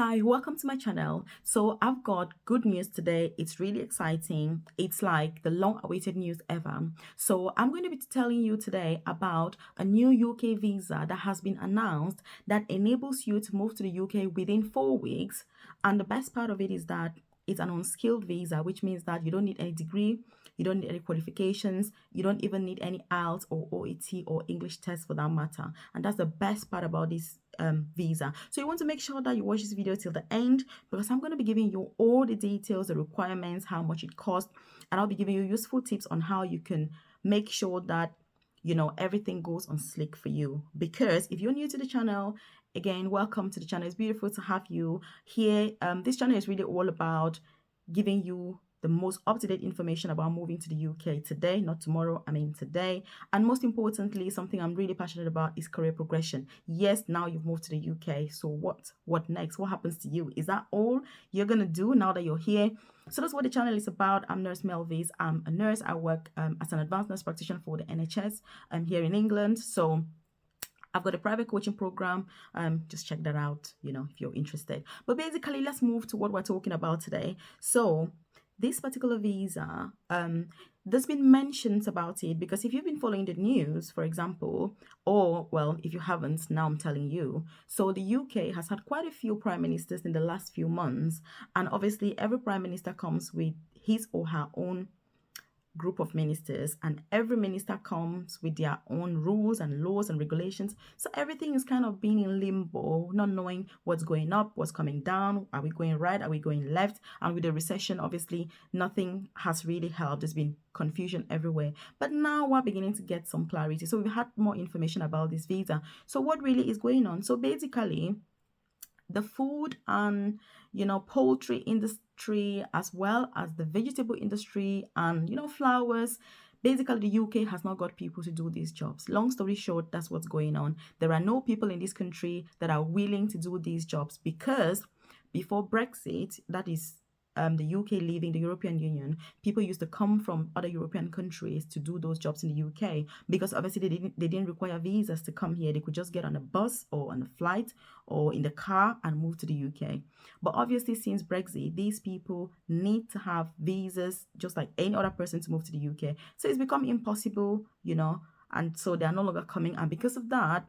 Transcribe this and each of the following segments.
Hi, welcome to my channel. So I've got good news today. It's really exciting. It's like the long-awaited news ever. So I'm going to be telling you today about a new UK visa that has been announced that enables you to move to the UK within 4 weeks. And the best part of it is that it's an unskilled visa, which means that you don't need any degree, you don't need any qualifications, you don't even need any IELTS or OET or English test for that matter. And that's the best part about this visa. So you want to make sure that you watch this video till the end because I'm going to be giving you all the details, the requirements, how much it costs, and I'll be giving you useful tips on how you can make sure that everything goes on slick for you. Because if you're new to the channel, again, welcome to the channel. It's beautiful to have you here. This channel is really all about giving you the most up-to-date information about moving to the UK today, not tomorrow, I mean today. And most importantly, something I'm really passionate about is career progression. Yes, now you've moved to the UK, so what next? What happens to you? Is that all you're gonna do now that you're here? So that's what the channel is about. I'm Nurse Melvis. I'm a nurse. I work as an advanced nurse practitioner for the NHS. I'm here in England. So I've got a private coaching program. Just check that out, if you're interested. But basically, let's move to what we're talking about today. So this particular visa, there's been mentions about it because if you've been following the news, for example, or well, if you haven't, now I'm telling you. So the UK has had quite a few prime ministers in the last few months, and obviously every prime minister comes with his or her own group of ministers, and every minister comes with their own rules and laws and regulations. So everything is kind of being in limbo, not knowing what's going up, what's coming down, are we going right, are we going left? And with the recession, obviously nothing has really helped. There's been confusion everywhere, but now we're beginning to get some clarity. So we've had more information about this visa. So what really is going on? So basically, the food and poultry industry, as well as the vegetable industry and flowers, basically the UK has not got people to do these jobs. Long story short, that's what's going on. There are no people in this country that are willing to do these jobs because before Brexit, that is the UK leaving the European Union, people used to come from other European countries to do those jobs in the UK because obviously they didn't require visas to come here. They could just get on a bus or on a flight or in the car and move to the UK. But obviously, since Brexit, these people need to have visas just like any other person to move to the UK. So it's become impossible, and so they are no longer coming. And because of that,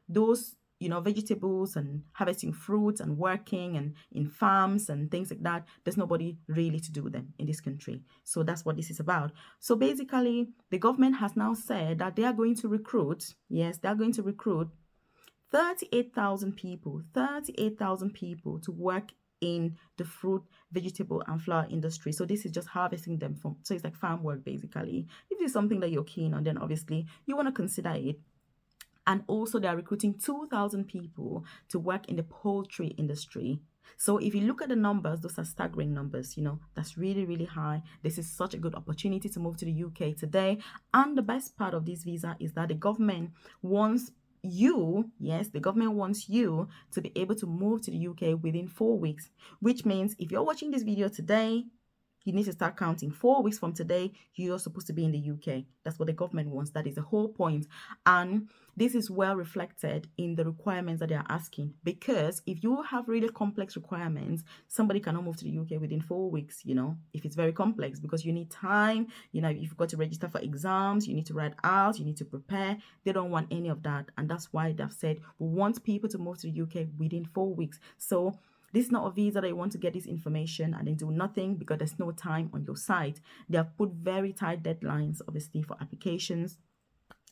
those vegetables and harvesting fruits and working and in farms and things like that, there's nobody really to do them in this country. So that's what this is about. So basically, the government has now said that they are going to recruit, yes, they're going to recruit 38,000 people, 38,000 people to work in the fruit, vegetable, and flower industry. So this is just harvesting them from, so it's like farm work basically. If it's something that you're keen on, then obviously you want to consider it. And also they are recruiting 2,000 people to work in the poultry industry. So if you look at the numbers, those are staggering numbers, that's really, really high. This is such a good opportunity to move to the UK today. And the best part of this visa is that the government wants you, yes, the government wants you to be able to move to the UK within 4 weeks, which means if you're watching this video today, you need to start counting 4 weeks from today. You're supposed to be in the UK. That's what the government wants. That is the whole point. And this is well reflected in the requirements that they are asking. Because if you have really complex requirements, somebody cannot move to the UK within 4 weeks, if it's very complex, because you need time, you've got to register for exams, you need to write out, you need to prepare. They don't want any of that. And that's why they've said, we want people to move to the UK within 4 weeks. So this is not a visa that you want to get this information and then do nothing because there's no time on your side. They have put very tight deadlines, obviously, for applications,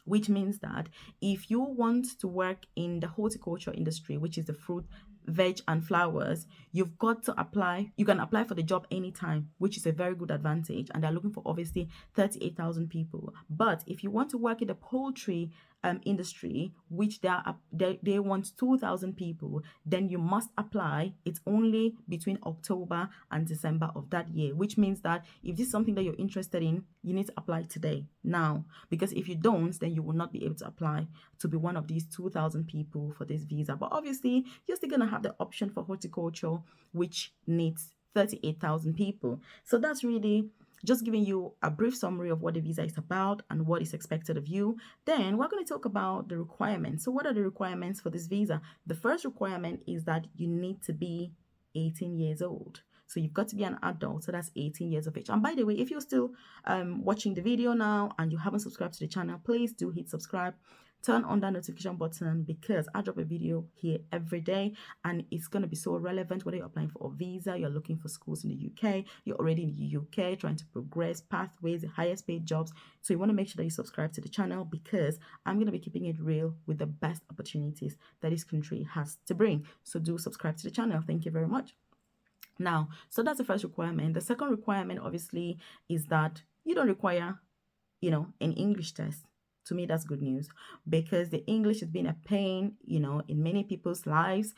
which means that if you want to work in the horticulture industry, which is the fruit, veg, and flowers, you've got to apply. You can apply for the job anytime, which is a very good advantage. And they're looking for obviously 38,000 people. But if you want to work in the poultry industry, which they want 2,000 people, then you must apply. It's only between October and December of that year, which means that if this is something that you're interested in, you need to apply today, now, because if you don't, then you will not be able to apply to be one of these 2,000 people for this visa. But obviously, you're still going to have the option for horticulture, which needs 38,000 people. So that's really just giving you a brief summary of what the visa is about and what is expected of you. Then we're going to talk about the requirements. So what are the requirements for this visa? The first requirement is that you need to be 18 years old. So you've got to be an adult, so that's 18 years of age. And by the way, if you're still watching the video now and you haven't subscribed to the channel, please do hit subscribe. Turn on that notification button because I drop a video here every day and it's going to be so relevant whether you're applying for a visa, you're looking for schools in the UK, you're already in the UK trying to progress, pathways, the highest paid jobs. So you want to make sure that you subscribe to the channel because I'm going to be keeping it real with the best opportunities that this country has to bring. So do subscribe to the channel. Thank you very much. Now, so that's the first requirement. The second requirement, obviously, is that you don't require, an English test. To me, that's good news because the English has been a pain, in many people's lives.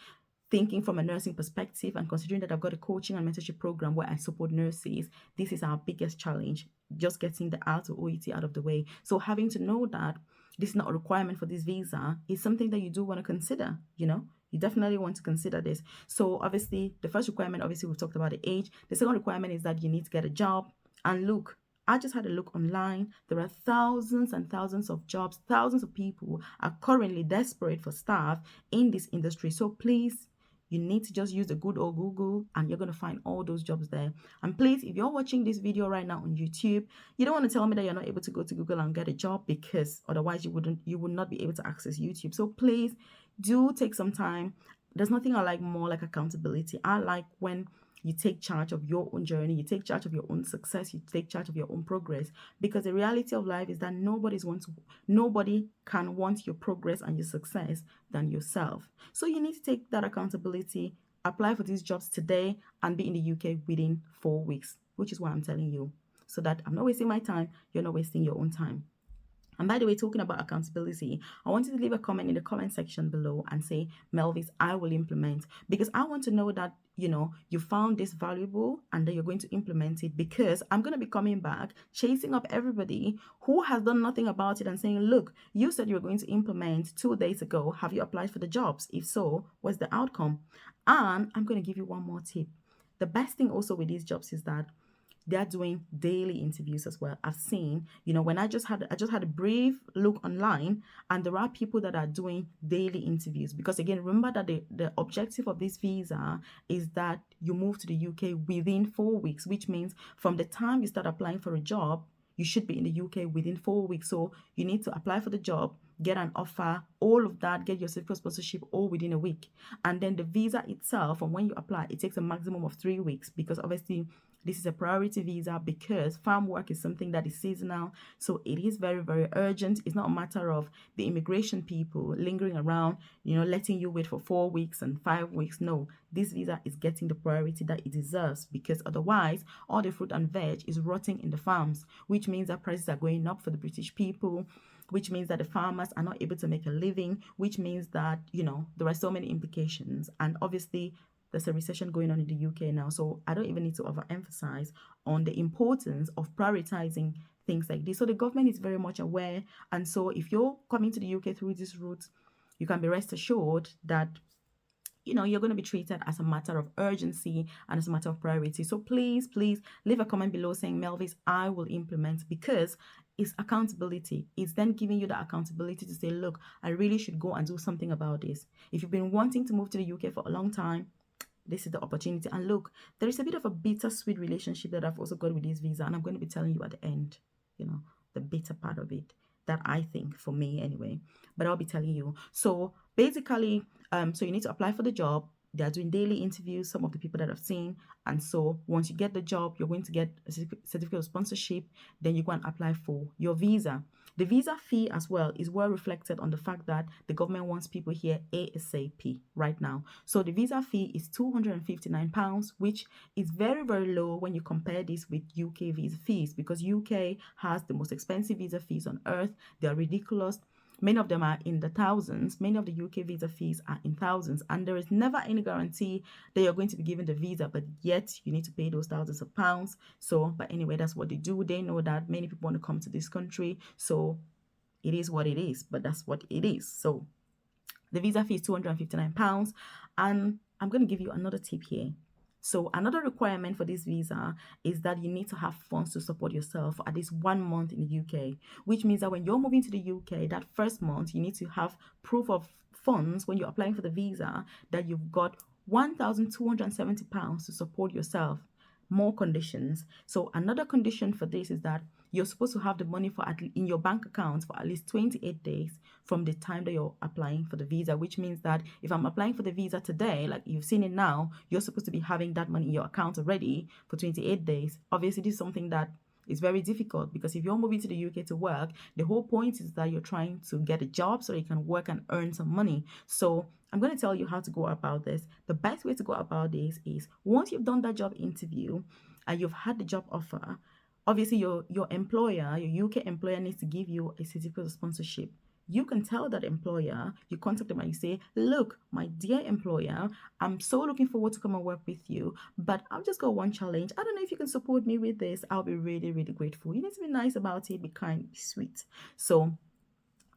Thinking from a nursing perspective and considering that I've got a coaching and mentorship program where I support nurses, this is our biggest challenge, just getting the IELTS or OET out of the way. So having to know that this is not a requirement for this visa is something that you do want to consider, You definitely want to consider this. So obviously, the first requirement, obviously, we've talked about the age. The second requirement is that you need to get a job. And look, I just had a look online. There are thousands and thousands of jobs. Thousands of people are currently desperate for staff in this industry. So please, you need to just use the good old Google and you're going to find all those jobs there. And please, if you're watching this video right now on YouTube, you don't want to tell me that you're not able to go to Google and get a job because otherwise you would not be able to access YouTube. So please do take some time. There's nothing I like more like accountability. I like when you take charge of your own journey, you take charge of your own success, you take charge of your own progress. Because the reality of life is that nobody can want your progress and your success than yourself. So you need to take that accountability, apply for these jobs today, and be in the UK within 4 weeks, which is what I'm telling you. So that I'm not wasting my time, you're not wasting your own time. And by the way, talking about accountability, I want you to leave a comment in the comment section below and say, Melvis, I will implement. Because I want to know that, you found this valuable and that you're going to implement it because I'm going to be coming back, chasing up everybody who has done nothing about it and saying, look, you said you were going to implement 2 days ago. Have you applied for the jobs? If so, what's the outcome? And I'm going to give you one more tip. The best thing also with these jobs is that they're doing daily interviews as well. I've seen, when I just had a brief look online, and there are people that are doing daily interviews because again, remember that the objective of this visa is that you move to the UK within 4 weeks, which means from the time you start applying for a job, you should be in the UK within 4 weeks. So you need to apply for the job, get an offer, all of that, get your certificate sponsorship all within a week. And then the visa itself, from when you apply, it takes a maximum of 3 weeks because obviously this is a priority visa because farm work is something that is seasonal. So it is very, very urgent. It's not a matter of the immigration people lingering around, letting you wait for 4 weeks and 5 weeks. No, this visa is getting the priority that it deserves because otherwise all the fruit and veg is rotting in the farms, which means that prices are going up for the British people, which means that the farmers are not able to make a living, which means that, there are so many implications. And obviously, there's a recession going on in the UK now. So I don't even need to overemphasize on the importance of prioritizing things like this. So the government is very much aware. And so if you're coming to the UK through this route, you can be rest assured that you're going to be treated as a matter of urgency and as a matter of priority. So please leave a comment below saying, Melvis, I will implement, because it's accountability. It's then giving you the accountability to say, look, I really should go and do something about this. If you've been wanting to move to the UK for a long time, this is the opportunity. And look, there is a bit of a bittersweet relationship that I've also got with this visa, and I'm going to be telling you at the end, the bitter part of it, that I think, for me anyway, but I'll be telling you. So basically, so you need to apply for the job. They are doing daily interviews, some of the people that I've seen. And so once you get the job, you're going to get a certificate of sponsorship. Then you go and apply for your visa. The visa fee as well is well reflected on the fact that the government wants people here ASAP right now. So the visa fee is £259, which is very, very low when you compare this with UK visa fees, because UK has the most expensive visa fees on earth. They are ridiculous. Many of them are in the thousands. Many of the UK visa fees are in thousands. And there is never any guarantee that you're going to be given the visa, but yet you need to pay those thousands of pounds. So, but anyway, that's what they do. They know that many people want to come to this country. So it is what it is, but that's what it is. So the visa fee is £259. And I'm going to give you another tip here. So another requirement for this visa is that you need to have funds to support yourself for at least 1 month in the UK, which means that when you're moving to the UK, that first month you need to have proof of funds when you're applying for the visa that you've got £1,270 to support yourself. More conditions. So another condition for this is that you're supposed to have the money in your bank account for at least 28 days from the time that you're applying for the visa, which means that if I'm applying for the visa today, like you've seen it now, you're supposed to be having that money in your account already for 28 days. Obviously, this is something that is very difficult because if you're moving to the UK to work, the whole point is that you're trying to get a job so that you can work and earn some money. So I'm going to tell you how to go about this. The best way to go about this is once you've done that job interview and you've had the job offer, obviously your employer, your UK employer needs to give you a certificate of sponsorship. You can tell that employer, you contact them and you say, look, my dear employer, I'm so looking forward to come and work with you, but I've just got one challenge. I don't know if you can support me with this. I'll be really, really grateful. You need to be nice about it, be kind, be sweet. So,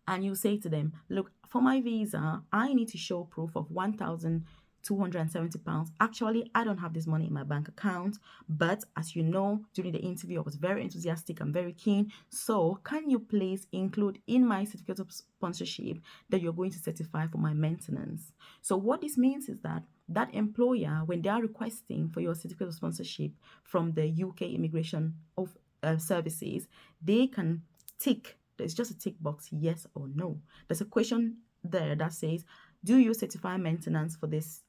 and you say to them, look, for my visa, I need to show proof of £1,270. Actually, I don't have this money in my bank account, but as you know, during the interview, I was very enthusiastic and very keen. So, can you please include in my certificate of sponsorship that you're going to certify for my maintenance? So, what this means is that employer, when they are requesting for your certificate of sponsorship from the UK Immigration of Services, they can tick. There's just a tick box, yes or no. There's a question there that says, do you certify maintenance for this,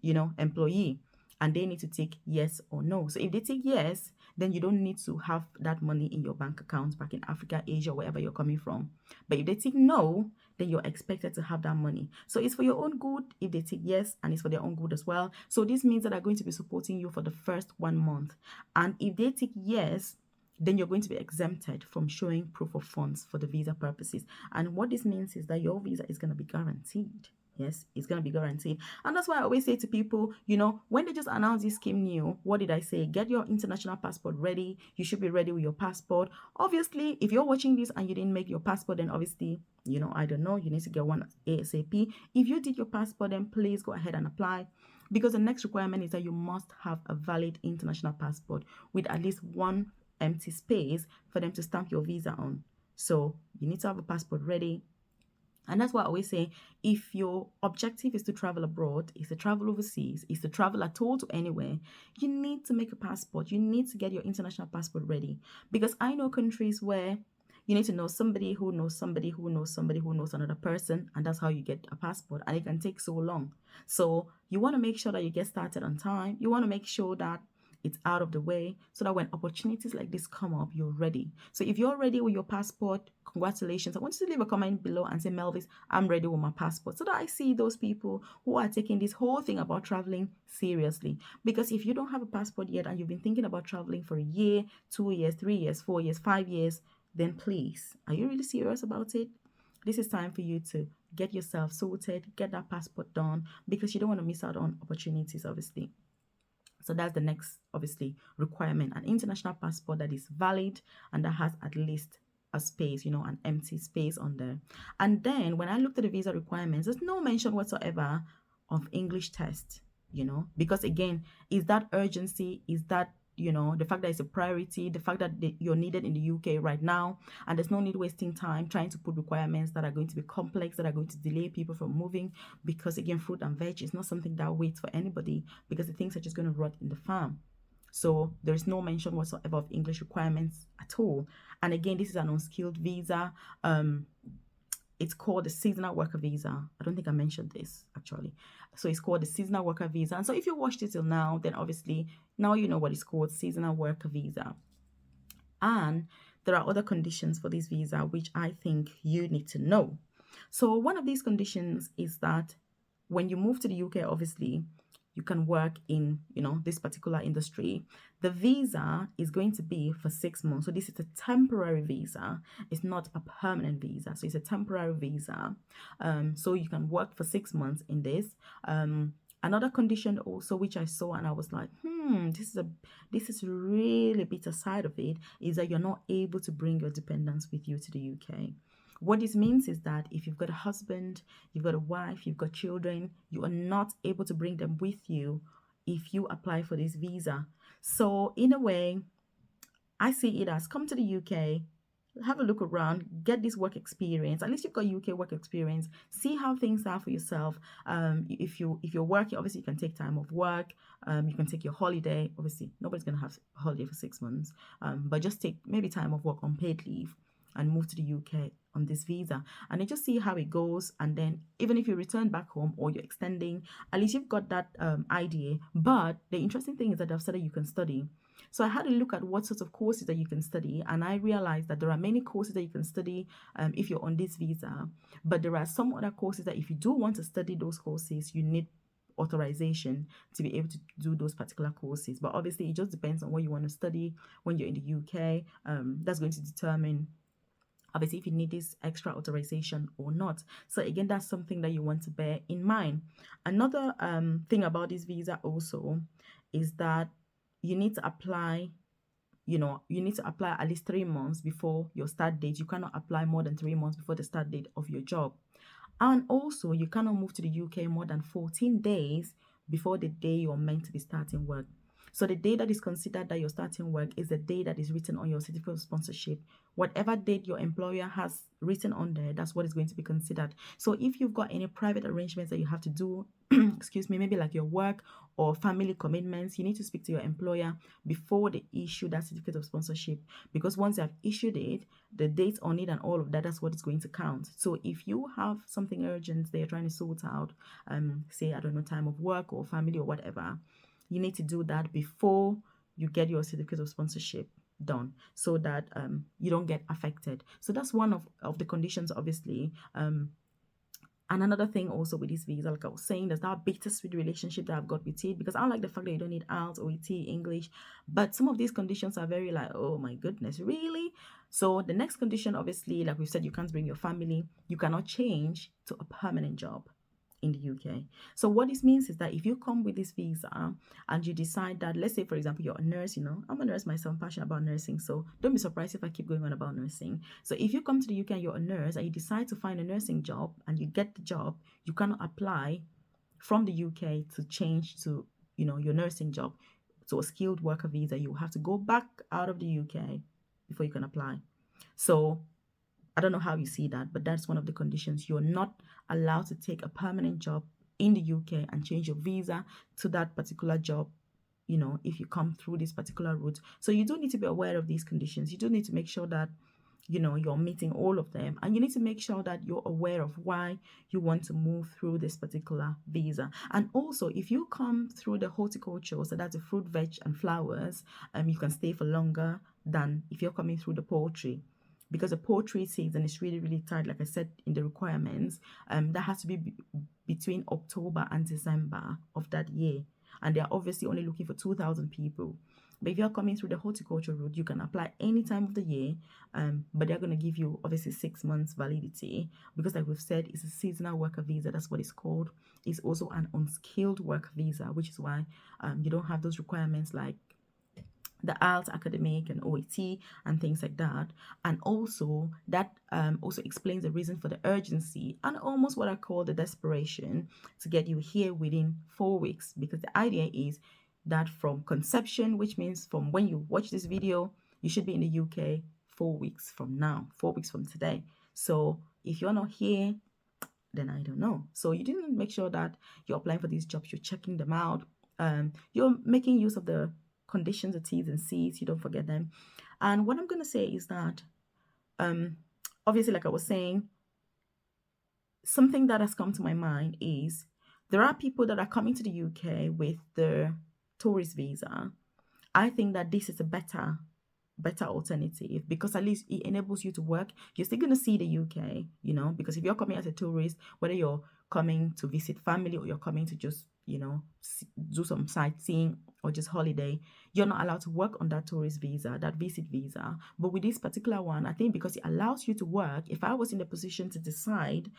employee? And they need to tick yes or no. So if they tick yes, then you don't need to have that money in your bank account back in Africa, Asia, wherever you're coming from. But if they tick no, then you're expected to have that money. So it's for your own good if they tick yes, and it's for their own good as well. So this means that they're going to be supporting you for the first 1 month. And if they tick yes, then you're going to be exempted from showing proof of funds for the visa purposes. And what this means is that your visa is going to be guaranteed. Yes, it's going to be guaranteed. And that's why I always say to people, when they just announced this scheme new, what did I say? Get your international passport ready. You should be ready with your passport. Obviously, if you're watching this and you didn't make your passport, then obviously, I don't know, you need to get one ASAP. If you did your passport, then please go ahead and apply. Because the next requirement is that you must have a valid international passport with at least one empty space for them to stamp your visa on. So you need to have a passport ready. And that's why I always say, if your objective is to travel abroad, is to travel overseas, is to travel at all to anywhere, you need to make a passport. You need to get your international passport ready. Because I know countries where you need to know somebody who knows somebody who knows somebody who knows another person, and that's how you get a passport. And it can take so long. So you want to make sure that you get started on time. You want to make sure that it's out of the way so that when opportunities like this come up, you're ready. So if you're ready with your passport, congratulations. I want you to leave a comment below and say, Melvis, I'm ready with my passport, so that I see those people who are taking this whole thing about traveling seriously. Because if you don't have a passport yet and you've been thinking about traveling for a year, 2 years, 3 years, 4 years, 5 years, then please, are you really serious about it? This is time for you to get yourself sorted, get that passport done, because you don't want to miss out on opportunities, obviously. So that's the next, obviously, requirement: an international passport that is valid and that has at least a space, an empty space on there. And then when I looked at the visa requirements, there's no mention whatsoever of English test, because again, is that urgency? Is that the fact that it's a priority, the fact that you're needed in the UK right now, and there's no need wasting time trying to put requirements that are going to be complex, that are going to delay people from moving, because again, fruit and veg is not something that waits for anybody, because the things are just going to rot in the farm. So there's no mention whatsoever of English requirements at all. And again, this is an unskilled visa. It's called the seasonal worker visa. I don't think I mentioned this actually. So it's called the seasonal worker visa. And so if you watched it till now, then obviously now you know what it's called, seasonal worker visa. And there are other conditions for this visa which I think you need to know. So one of these conditions is that when you move to the UK, obviously, you can work in, this particular industry. The visa is going to be for 6 months. So this is a temporary visa. It's not a permanent visa. So it's a temporary visa. So you can work for 6 months in this. Another condition also, which I saw and I was like, this is really bitter side of it, is that you're not able to bring your dependents with you to the UK. What this means is that if you've got a husband, you've got a wife, you've got children, you are not able to bring them with you if you apply for this visa. So in a way, I see it as come to the UK, have a look around, get this work experience. At least you've got UK work experience. See how things are for yourself. If you're working, obviously you can take time off work. You can take your holiday. Obviously, nobody's gonna have a holiday for 6 months. But just take maybe time off work on paid leave and move to the UK on this visa, and then just see how it goes. And then even if you return back home or you're extending, at least you've got that idea. But the interesting thing is that I've said that you can study. So I had a look at what sorts of courses that you can study, and I realized that there are many courses that you can study if you're on this visa. But there are some other courses that if you do want to study those courses, you need authorization to be able to do those particular courses. But obviously, it just depends on what you want to study when you're in the UK. That's going to determine obviously if you need this extra authorization or not. So again, that's something that you want to bear in mind. Another thing about this visa also is that you need to apply, you need to apply at least 3 months before your start date. You cannot apply more than 3 months before the start date of your job. And also, you cannot move to the UK more than 14 days before the day you're meant to be starting work. So the day that is considered that you're starting work is the day that is written on your certificate of sponsorship. Whatever date your employer has written on there, that's what is going to be considered. So if you've got any private arrangements that you have to do, excuse me, maybe like your work or family commitments, you need to speak to your employer before they issue that certificate of sponsorship. Because once they have issued it, the dates on it and all of that, that's what is going to count. So if you have something urgent that you're trying to sort out, say, I don't know, time of work or family or whatever, you need to do that before you get your certificate of sponsorship done, so that you don't get affected. So that's one of the conditions, obviously. And another thing also with this visa, like I was saying, there's that bittersweet relationship that I've got with it, because I like the fact that you don't need IELTS, OET, English, but some of these conditions are very like, oh my goodness, really? So the next condition, obviously, like we said, you can't bring your family, you cannot change to a permanent job in the UK. So what this means is that if you come with this visa and you decide that, let's say for example, you're a nurse, I'm a nurse myself, I'm passionate about nursing, so don't be surprised if I keep going on about nursing. So if you come to the UK and you're a nurse and you decide to find a nursing job and you get the job, you cannot apply from the UK to change to, your nursing job. So a skilled worker visa, you have to go back out of the UK before you can apply. So I don't know how you see that, but that's one of the conditions. You're not allowed to take a permanent job in the UK and change your visa to that particular job, if you come through this particular route. So you do need to be aware of these conditions. You do need to make sure that, you're meeting all of them. And you need to make sure that you're aware of why you want to move through this particular visa. And also, if you come through the horticulture, so that's the fruit, veg, and flowers, you can stay for longer than if you're coming through the poultry, because the poultry season is really, really tight. Like I said in the requirements, that has to be between October and December of that year. And they're obviously only looking for 2,000 people. But if you're coming through the horticulture route, you can apply any time of the year, but they're going to give you obviously 6 months validity, because like we've said, it's a seasonal worker visa. That's what it's called. It's also an unskilled work visa, which is why you don't have those requirements like the IELTS academic and OET and things like that. And also that also explains the reason for the urgency and almost what I call the desperation to get you here within 4 weeks, because the idea is that from conception, which means from when you watch this video, you should be in the UK 4 weeks from now, 4 weeks from today. So if you're not here, then I don't know. So you didn't make sure that you're applying for these jobs, you're checking them out, you're making use of the conditions, the T's and C's, you don't forget them. And what I'm going to say is that, obviously, like I was saying, something that has come to my mind is there are people that are coming to the UK with the tourist visa. I think that this is a better alternative, because at least it enables you to work. You're still going to see the UK, because if you're coming as a tourist, whether you're coming to visit family or you're coming to just, do some sightseeing or just holiday, you're not allowed to work on that tourist visa, that visit visa. But with this particular one, I think because it allows you to work, if I was in the position to decide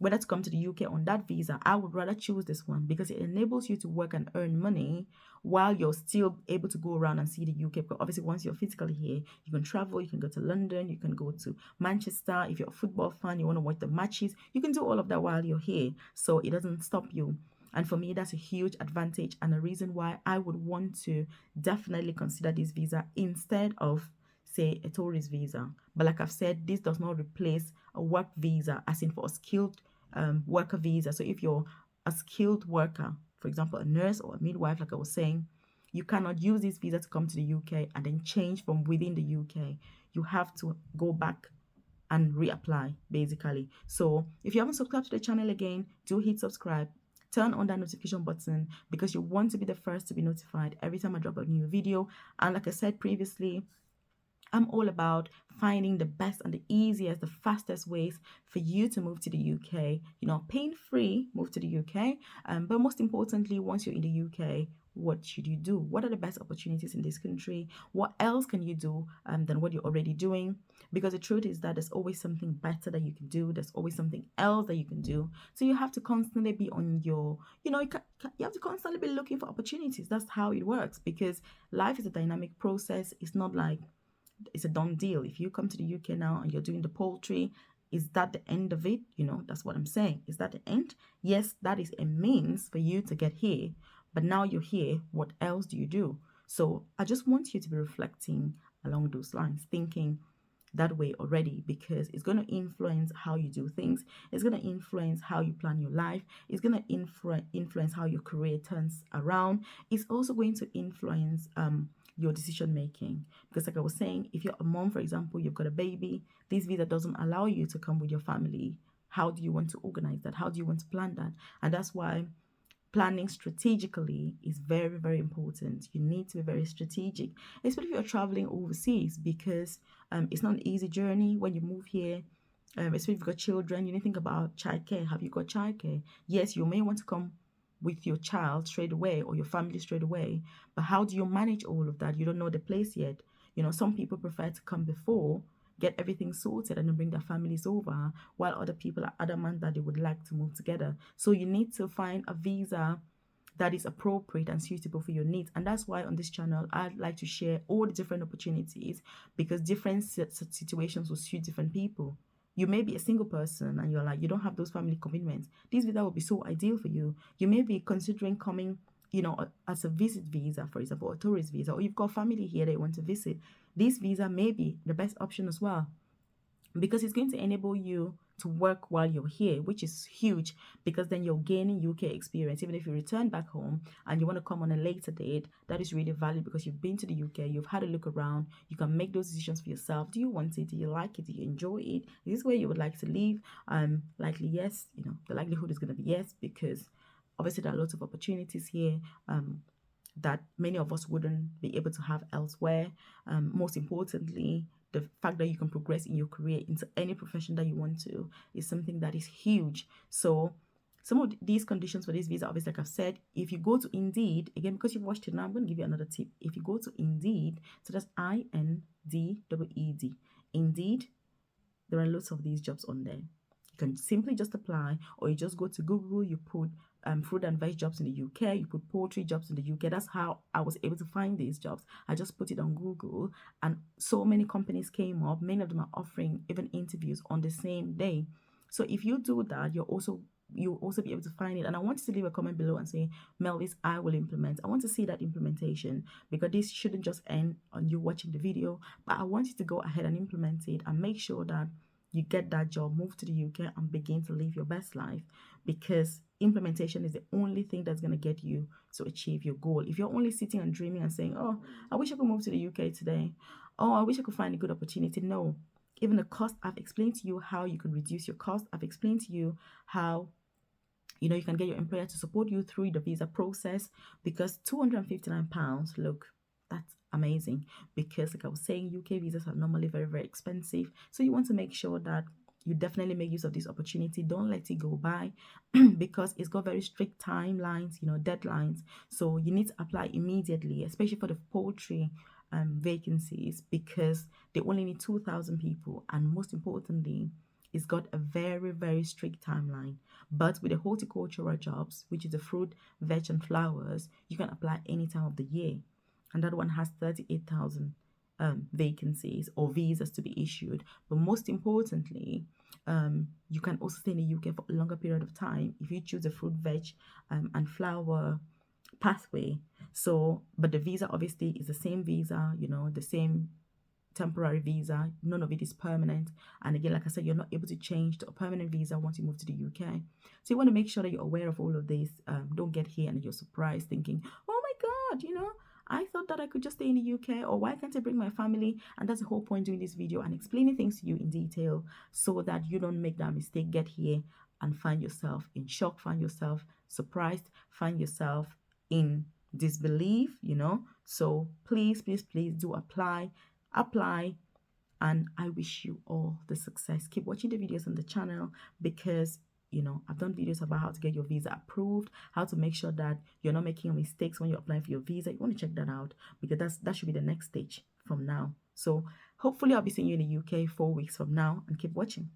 whether to come to the UK on that visa, I would rather choose this one, because it enables you to work and earn money while you're still able to go around and see the UK. Because obviously, once you're physically here, you can travel, you can go to London, you can go to Manchester. If you're a football fan, you want to watch the matches, you can do all of that while you're here. So it doesn't stop you. And for me, that's a huge advantage and a reason why I would want to definitely consider this visa instead of, say, a tourist visa. But like I've said, this does not replace a work visa, as in for a skilled worker visa. So if you're a skilled worker, for example, a nurse or a midwife, like I was saying, you cannot use this visa to come to the UK and then change from within the UK. You have to go back and reapply basically. So if you haven't subscribed to the channel again, do hit subscribe. Turn on that notification button because you want to be the first to be notified every time I drop a new video. And like I said previously, I'm all about finding the best and the easiest, the fastest ways for you to move to the UK. Pain free, move to the UK. But most importantly, once you're in the UK, what should you do? What are the best opportunities in this country? What else can you do than what you're already doing? Because the truth is that there's always something better that you can do. There's always something else that you can do. So you have to constantly be on your, you have to constantly be looking for opportunities. That's how it works because life is a dynamic process. It's not like it's a done deal. If you come to the UK now and you're doing the poultry, is that the end of it? That's what I'm saying. Is that the end? Yes, that is a means for you to get here. But now you're here, what else do you do? So I just want you to be reflecting along those lines, thinking that way already because it's going to influence how you do things. It's going to influence how you plan your life. It's going to influence how your career turns around. It's also going to influence your decision making because like I was saying, if you're a mom, for example, you've got a baby, this visa doesn't allow you to come with your family. How do you want to organize that? How do you want to plan that? And that's why planning strategically is very, very important. You need to be very strategic, especially if you're traveling overseas, because it's not an easy journey when you move here. Especially if you've got children, you need to think about childcare. Have you got childcare? Yes, you may want to come with your child straight away or your family straight away, but how do you manage all of that? You don't know the place yet. Some people prefer to come before, get everything sorted, and then bring their families over, while other people are adamant that they would like to move together. So you need to find a visa that is appropriate and suitable for your needs. And that's why on this channel, I'd like to share all the different opportunities because different situations will suit different people. You may be a single person and you're like, you don't have those family commitments. This visa will be so ideal for you. You may be considering coming, as a visit visa, for example, or a tourist visa, or you've got family here that you want to visit. This visa may be the best option as well because it's going to enable you to work while you're here, which is huge because then you're gaining UK experience. Even if you return back home and you want to come on a later date, that is really valid because you've been to the UK, you've had a look around, you can make those decisions for yourself. Do you want it? Do you like it? Do you enjoy it? Is this where you would like to live? Likely yes. The likelihood is going to be yes because obviously there are lots of opportunities here. That many of us wouldn't be able to have elsewhere. Most importantly, the fact that you can progress in your career into any profession that you want to is something that is huge. So some of these conditions for this visa, obviously, like I've said, if you go to Indeed, again, because you've watched it now, I'm going to give you another tip. If you go to Indeed, so that's INDEED, Indeed, there are lots of these jobs on there. You can simply just apply, or you just go to Google, you put fruit and veg jobs in the UK, you put poultry jobs in the UK. That's how I was able to find these jobs. I just put it on Google and so many companies came up. Many of them are offering even interviews on the same day. So if you do that, you'll also be able to find it. And I want you to leave a comment below and say, Melvis, I will implement. I want to see that implementation because this shouldn't just end on you watching the video, but I want you to go ahead and implement it and make sure that you get that job, move to the UK and begin to live your best life because implementation is the only thing that's going to get you to achieve your goal. If you're only sitting and dreaming and saying, oh, I wish I could move to the UK today. Oh, I wish I could find a good opportunity. No, even the cost, I've explained to you how you can reduce your cost. I've explained to you how you can get your employer to support you through the visa process because £259, look, that's amazing because like I was saying, UK visas are normally very, very expensive. So you want to make sure that you definitely make use of this opportunity. Don't let it go by because it's got very strict timelines, deadlines. So you need to apply immediately, especially for the poultry vacancies because they only need 2,000 people. And most importantly, it's got a very, very strict timeline. But with the horticultural jobs, which is the fruit, veg, and flowers, you can apply any time of the year. And that one has 38,000 vacancies or visas to be issued. But most importantly, You can also stay in the UK for a longer period of time if you choose a fruit, veg, and flower pathway. So, but the visa obviously is the same visa, the same temporary visa. None of it is permanent. And again, like I said, you're not able to change to a permanent visa once you move to the UK. So you want to make sure that you're aware of all of this. Don't get here and you're surprised thinking, oh my God, I thought that I could just stay in the UK, or why can't I bring my family? And that's the whole point doing this video and explaining things to you in detail so that you don't make that mistake, get here and find yourself in shock, find yourself surprised, find yourself in disbelief. So please do apply, and I wish you all the success. Keep watching the videos on the channel because I've done videos about how to get your visa approved, how to make sure that you're not making mistakes when you're applying for your visa. You want to check that out because that should be the next stage from now. So hopefully I'll be seeing you in the UK 4 weeks from now, and keep watching.